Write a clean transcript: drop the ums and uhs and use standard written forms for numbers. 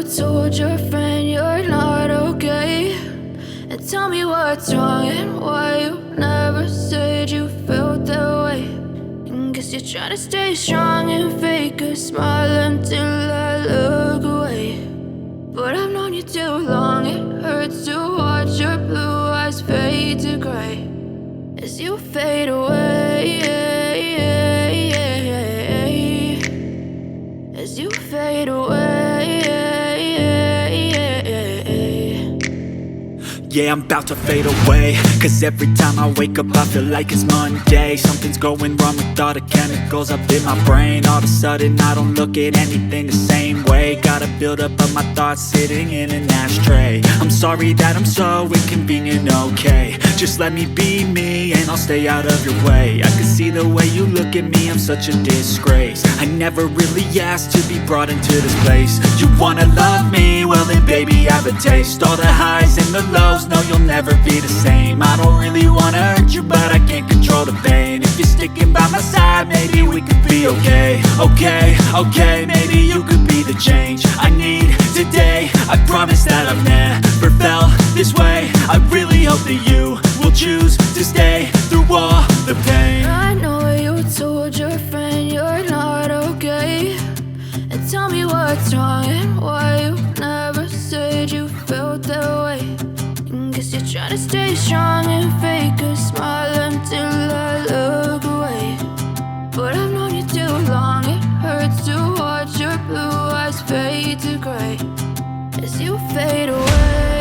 told your friend you're not okay? And tell me what's wrong and why you never said you felt that way. And guess you're trying to stay strong and fake a smile until I look away. But I've known you too long, it hurts to watch your blue eyes fade to gray as you fade away, as you fade away. Yeah, I'm about to fade away, cause every time I wake up I feel like it's Monday. Something's going wrong with all the chemicals up in my brain. All of a sudden I don't look at anything the same way. Got a build up of my thoughts sitting in an ashtray. I'm sorry that I'm so inconvenient, okay? Just let me be me and I'll stay out of your way. I can see the way you look at me, I'm such a disgrace. I never really asked to be brought into this place. You wanna love me? Well then baby have a taste. All the highs and the lows, no, you'll never be the same. I don't really wanna hurt you, but I can't control the pain. If you're sticking by my side, maybe we could be okay. Okay, maybe you could be the change I need today. I promise that I've never felt this way. I really hope that you will choose to stay through all the pain. I know you told your friend you're not okay. And tell me what's wrong and why you never said you felt that way. Guess you're trying to stay strong and fake a smile until I look away. But I've known you too long, it hurts to watch your blue eyes fade to gray as you fade away.